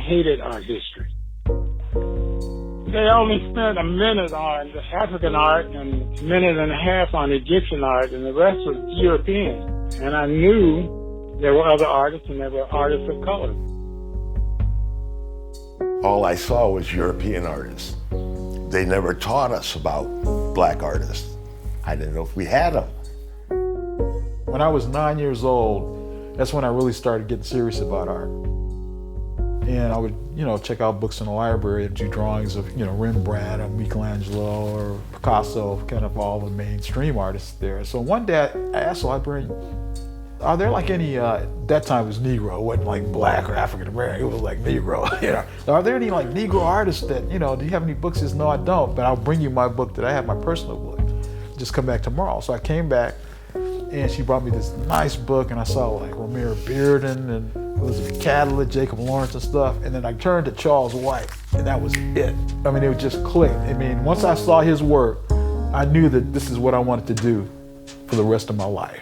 hated art history. They only spent a minute on the African art and a minute and a half on Egyptian art, and the rest was European. And I knew there were other artists, and there were artists of color. All I saw was European artists. They never taught us about black artists. I didn't know if we had them. When I was 9 years old, that's when I really started getting serious about art. And I would, check out books in the library and do drawings of, Rembrandt or Michelangelo or Picasso, kind of all the mainstream artists there. So one day I asked the librarian, are there like any, that time it was Negro, it wasn't like black or African American, it was like Negro, Are there any like Negro artists that, do you have any books? He says, no, I don't, but I'll bring you my book that I have, my personal book. Just come back tomorrow. So I came back and she brought me this nice book and I saw like Romare Bearden and Elizabeth Catlett, Jacob Lawrence and stuff. And then I turned to Charles White and that was it. I mean, it just clicked. I mean, once I saw his work, I knew that this is what I wanted to do for the rest of my life.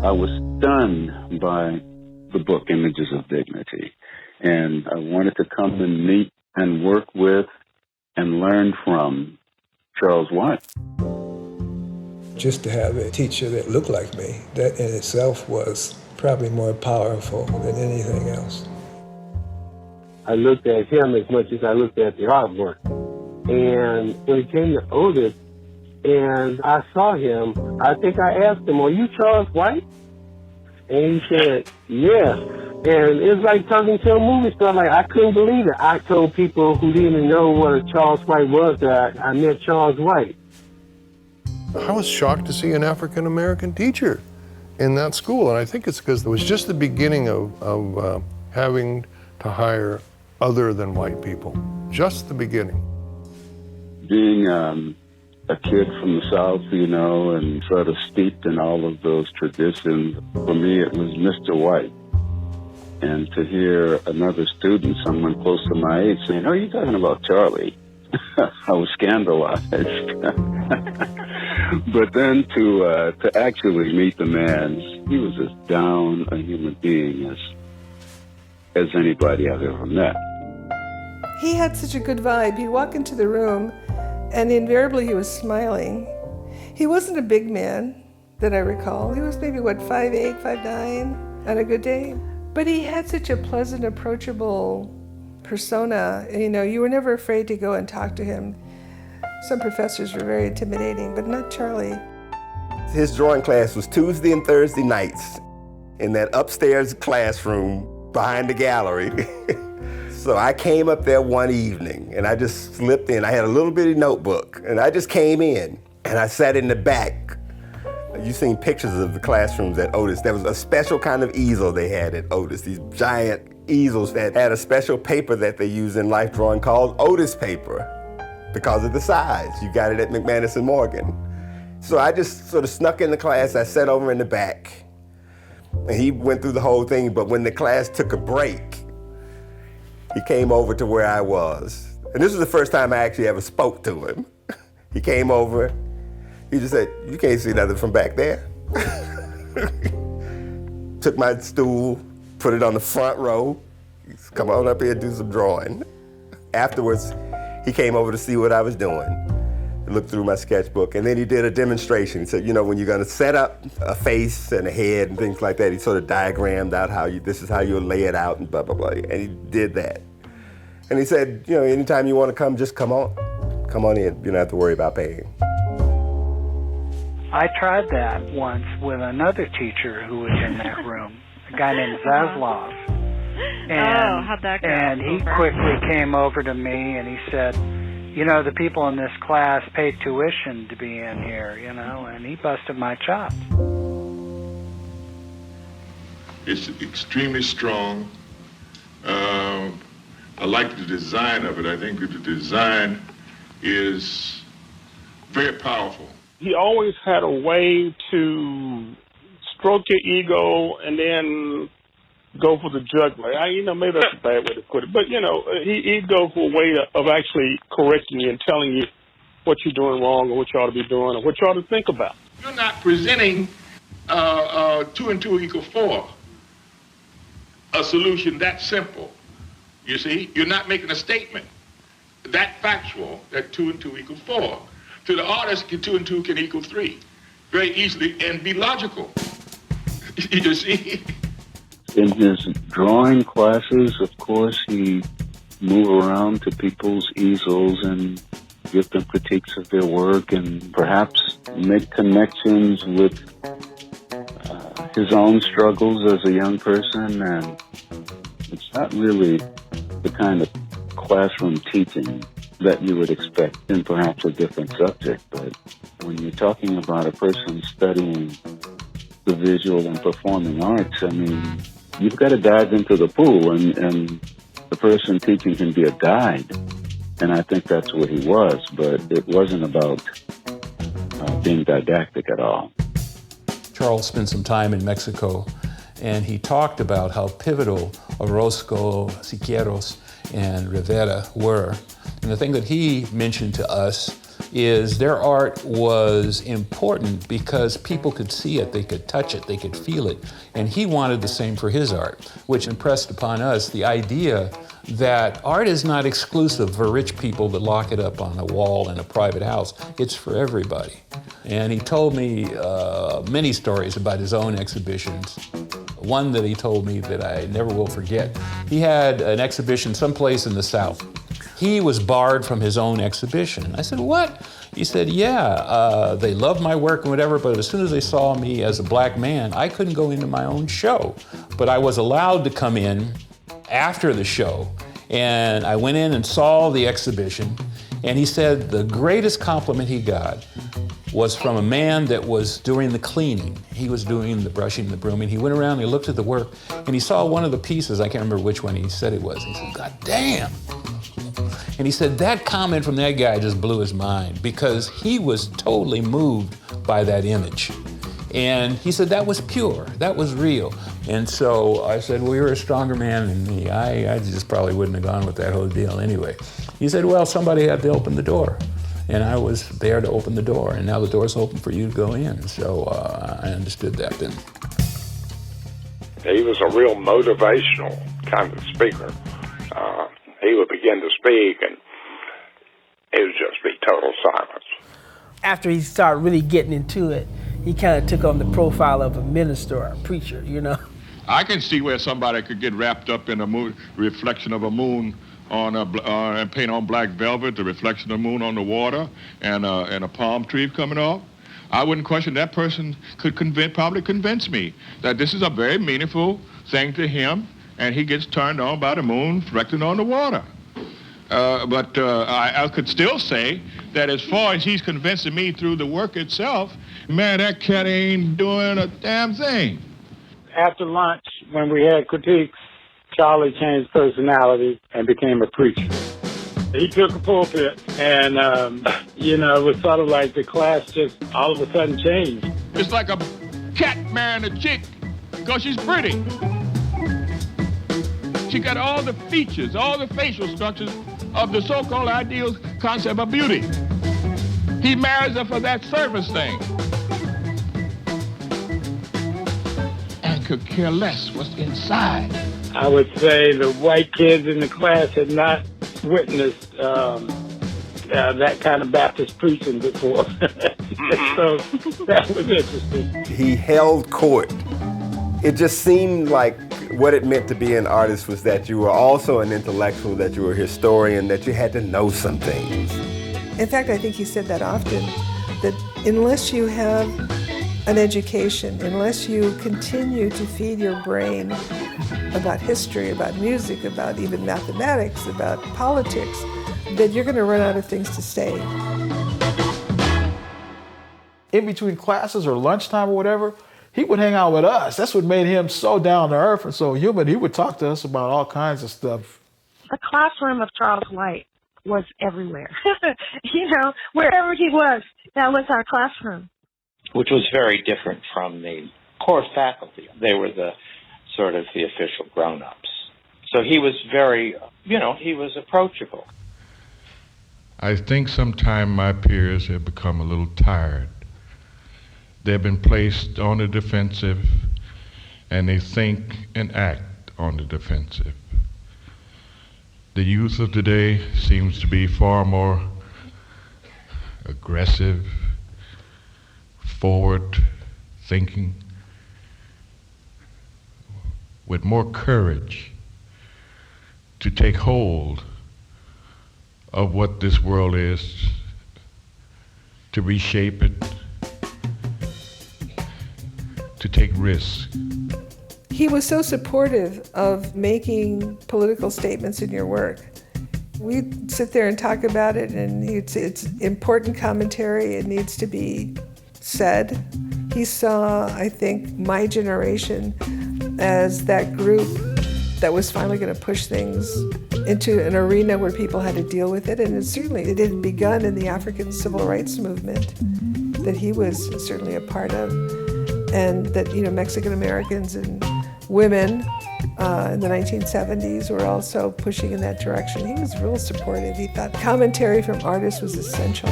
I was stunned by the book, Images of Dignity, and I wanted to come and meet and work with and learn from Charles White. Just to have a teacher that looked like me, that in itself was probably more powerful than anything else. I looked at him as much as I looked at the artwork. And when it came to Otis, and I saw him, I think I asked him, are you Charles White? And he said, yeah. And it was like talking to a movie star. Like, I couldn't believe it. I told people who didn't even know what a Charles White was that I met Charles White. I was shocked to see an African-American teacher in that school. And I think it's because it was just the beginning of having to hire other than white people. Just the beginning. Being a kid from the South, and sort of steeped in all of those traditions, for me it was Mr. White. And to hear another student, someone close to my age, saying, oh, you're talking about Charlie. I was scandalized. But then to actually meet the man, he was as down a human being as anybody I've ever met. He had such a good vibe. He'd walk into the room and invariably he was smiling. He wasn't a big man that I recall. He was maybe, 5'8", 5'9", on a good day. But he had such a pleasant, approachable persona. You were never afraid to go and talk to him. Some professors were very intimidating, but not Charlie. His drawing class was Tuesday and Thursday nights in that upstairs classroom behind the gallery. So I came up there one evening and I just slipped in. I had a little bitty notebook and I just came in and I sat in the back. You've seen pictures of the classrooms at Otis. There was a special kind of easel they had at Otis, these giant easels that had a special paper that they use in life drawing called Otis paper because of the size. You got it at McManus and Morgan. So I just sort of snuck in the class. I sat over in the back and he went through the whole thing, but when the class took a break, he came over to where I was. And this was the first time I actually ever spoke to him. He came over, he just said, you can't see nothing from back there. Took my stool, put it on the front row. He said, come on up here and do some drawing. Afterwards, he came over to see what I was doing. He looked through my sketchbook, and then he did a demonstration. He said, when you're gonna set up a face and a head and things like that, he sort of diagrammed out this is how you'll lay it out and blah, blah, blah. And he did that. And he said, anytime you want to come, just come on. Come on in. You don't have to worry about paying. I tried that once with another teacher who was in that room, a guy named Zaslav. And, how'd that go? And he quickly came over to me and he said, the people in this class paid tuition to be in here, and he busted my chops. It's extremely strong. I like the design of it. I think that the design is very powerful. He always had a way to stroke your ego and then go for the jugular. Maybe that's a bad way to put it. But, he'd go for a way of actually correcting you and telling you what you're doing wrong or what you ought to be doing or what you ought to think about. You're not presenting 2 and 2 equal 4, a solution that simple. You see, you're not making a statement that factual that 2 and 2 equal 4. To the artist, 2 and 2 can equal 3 very easily and be logical. You see? In his drawing classes, of course, he move around to people's easels and give them critiques of their work and perhaps make connections with his own struggles as a young person. And it's not really the kind of classroom teaching that you would expect in perhaps a different subject. But when you're talking about a person studying the visual and performing arts, you've got to dive into the pool, and the person teaching can be a guide. And I think that's what he was, but it wasn't about being didactic at all. Charles spent some time in Mexico, and he talked about how pivotal Orozco, Siqueiros, and Rivera were. And the thing that he mentioned to us is their art was important because people could see it, they could touch it, they could feel it. And he wanted the same for his art, which impressed upon us the idea that art is not exclusive for rich people that lock it up on a wall in a private house. It's for everybody. And he told me many stories about his own exhibitions. One that he told me that I never will forget. He had an exhibition someplace in the South. He was barred from his own exhibition. I said, what? He said, yeah, they loved my work and whatever, but as soon as they saw me as a black man, I couldn't go into my own show. But I was allowed to come in after the show, and I went in and saw the exhibition, and he said the greatest compliment he got was from a man that was doing the cleaning. He was doing the brushing, the brooming. He went around, he looked at the work, and he saw one of the pieces, I can't remember which one he said it was. He said, God damn. And he said that comment from that guy just blew his mind because he was totally moved by that image. And he said that was pure, that was real. And so I said, well, you're a stronger man than me. I just probably wouldn't have gone with that whole deal anyway. He said, well, somebody had to open the door. And I was there to open the door, and now the door's open for you to go in. So I understood that then. He was a real motivational kind of speaker. He would begin to speak, and it would just be total silence. After he started really getting into it, he kind of took on the profile of a minister or a preacher, I can see where somebody could get wrapped up in a moon, reflection of a moon on and paint on black velvet, the reflection of the moon on the water, and a palm tree coming off. I wouldn't question that person could probably convince me that this is a very meaningful thing to him, and he gets turned on by the moon reflecting on the water. But I could still say that as far as he's convincing me through the work itself, man, that cat ain't doing a damn thing. After lunch, when we had critiques, Charlie changed personality and became a preacher. He took a pulpit, and, it was sort of like the class just all of a sudden changed. It's like a cat marrying a chick because she's pretty. She got all the features, all the facial structures of the so-called ideal concept of beauty. He marries her for that service thing. And could care less what's inside. I would say the white kids in the class had not witnessed that kind of Baptist preaching before. So that was interesting. He held court. It just seemed like what it meant to be an artist was that you were also an intellectual, that you were a historian, that you had to know some things. In fact, I think he said that often, that unless you have an education, unless you continue to feed your brain about history, about music, about even mathematics, about politics, that you're going to run out of things to say. In between classes or lunchtime or whatever, he would hang out with us. That's what made him so down to earth and so human. He would talk to us about all kinds of stuff. The classroom of Charles Wyatt was everywhere. Wherever he was, that was our classroom. Which was very different from the core faculty. They were the sort of the official grown-ups. So he was very, he was approachable. I think sometimes my peers have become a little tired. They've been placed on the defensive, and they think and act on the defensive. The youth of today seems to be far more aggressive, forward thinking, with more courage to take hold of what this world is, to reshape it, to take risks. He was so supportive of making political statements in your work. We'd sit there and talk about it, and he'd say it's important commentary, it needs to be said. He saw, I think, my generation as that group that was finally going to push things into an arena where people had to deal with it, and it had begun in the African civil rights movement that he was certainly a part of, and that Mexican Americans and women in the 1970s were also pushing in that direction. He was real supportive. He thought commentary from artists was essential.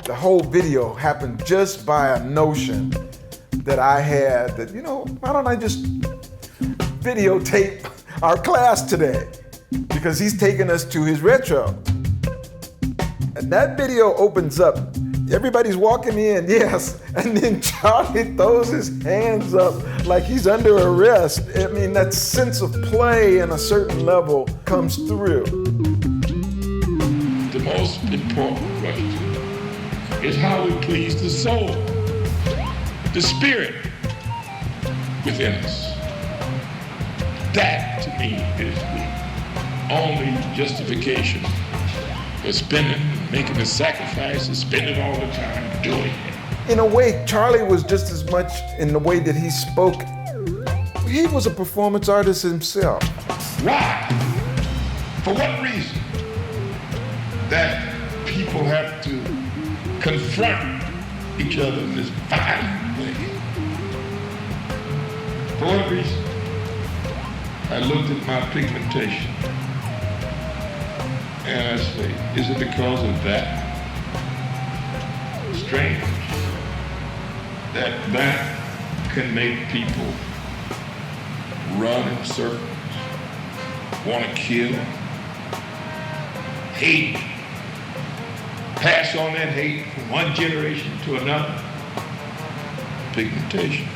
The whole video happened just by a notion that I had that, why don't I just videotape our class today? Because he's taking us to his retro. And that video opens up. Everybody's walking in, yes, and then Charlie throws his hands up like he's under arrest. I mean, that sense of play in a certain level comes through. The most important question is how we please the soul, the spirit within us. That, to me, is the only justification for spending, making the sacrifices, spending all the time doing it. In a way, Charlie was just as much in the way that he spoke. He was a performance artist himself. Why? For what reason? That people have to confront each other in this violent way. For what reason? I looked at my pigmentation and I say, is it because of that? Strange. That can make people run in circles, want to kill, hate, pass on that hate from one generation to another. Pigmentation.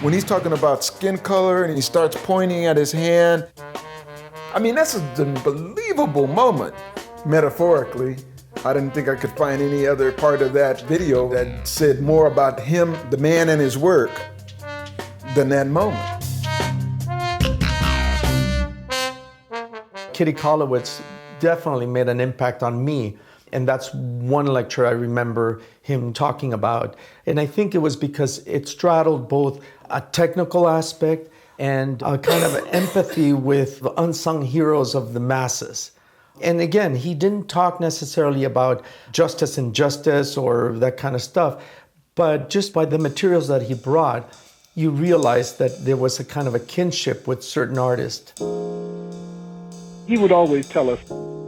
When he's talking about skin color and he starts pointing at his hand, I mean, that's an unbelievable moment, metaphorically. I didn't think I could find any other part of that video that said more about him, the man, and his work than that moment. Kitty Kollowitz definitely made an impact on me. And that's one lecture I remember him talking about. And I think it was because it straddled both a technical aspect and a kind of empathy with the unsung heroes of the masses. And again, he didn't talk necessarily about justice and injustice or that kind of stuff, but just by the materials that he brought, you realize that there was a kind of a kinship with certain artists. He would always tell us,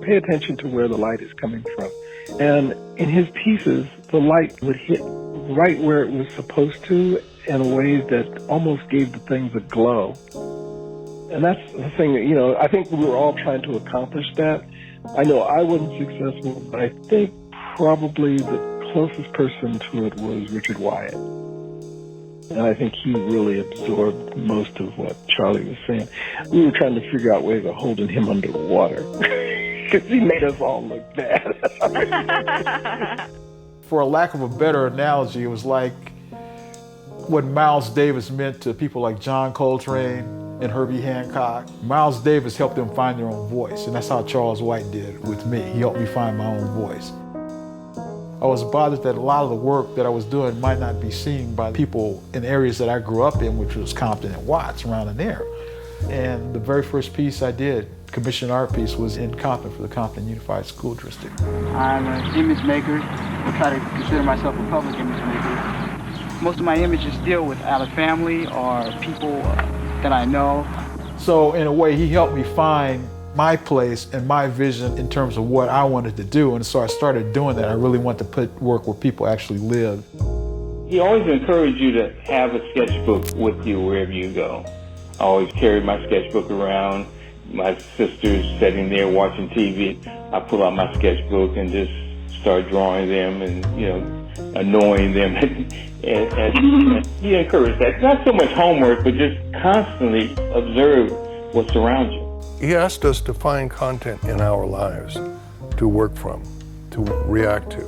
pay attention to where the light is coming from. And in his pieces, the light would hit right where it was supposed to in ways that almost gave the things a glow. And that's the thing that, I think we were all trying to accomplish that. I know I wasn't successful, but I think probably the closest person to it was Richard Wyatt. And I think he really absorbed most of what Charlie was saying. We were trying to figure out ways of holding him underwater. Because he made us all look bad. For a lack of a better analogy, it was like what Miles Davis meant to people like John Coltrane and Herbie Hancock. Miles Davis helped them find their own voice, and that's how Charles White did with me. He helped me find my own voice. I was bothered that a lot of the work that I was doing might not be seen by people in areas that I grew up in, which was Compton and Watts, around in there. And the very first piece I did, commissioned art piece was in Compton for the Compton Unified School District. I'm an image maker. I try to consider myself a public image maker. Most of my images deal with either family or people that I know. So in a way, he helped me find my place and my vision in terms of what I wanted to do. And so I started doing that. I really wanted to put work where people actually live. He always encouraged you to have a sketchbook with you wherever you go. I always carried my sketchbook around. My sister's sitting there watching TV. I pull out my sketchbook and just start drawing them and, annoying them. and he encouraged that. Not so much homework, but just constantly observe what's around you. He asked us to find content in our lives to work from, to react to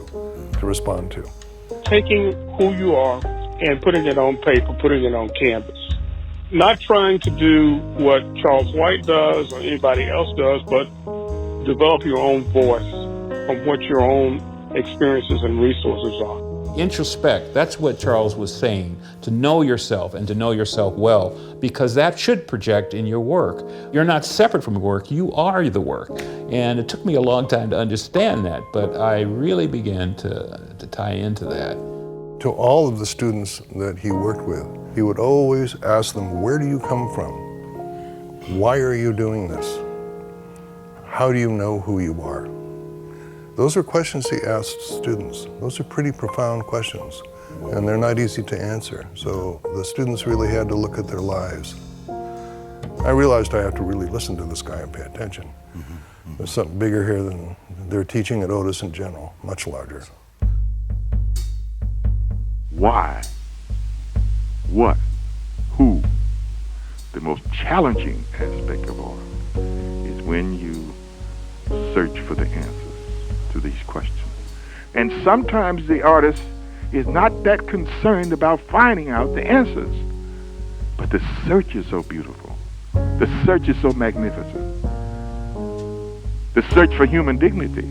respond to. Taking who you are and putting it on paper, putting it on canvas. Not trying to do what Charles White does or anybody else does, but develop your own voice of what your own experiences and resources are. Introspect, that's what Charles was saying, to know yourself and to know yourself well, because that should project in your work. You're not separate from your work, you are the work. And it took me a long time to understand that, but I really began to tie into that. To all of the students that he worked with, he would always ask them, where do you come from? Why are you doing this? How do you know who you are? Those are questions he asked students. Those are pretty profound questions, and they're not easy to answer. So the students really had to look at their lives. I realized I have to really listen to this guy and pay attention. There's something bigger here than their teaching at Otis in general, much larger. Why? What? Who? The most challenging aspect of art is when you search for the answers to these questions. And sometimes the artist is not that concerned about finding out the answers, but the search is so beautiful. The search is so magnificent. The search for human dignity.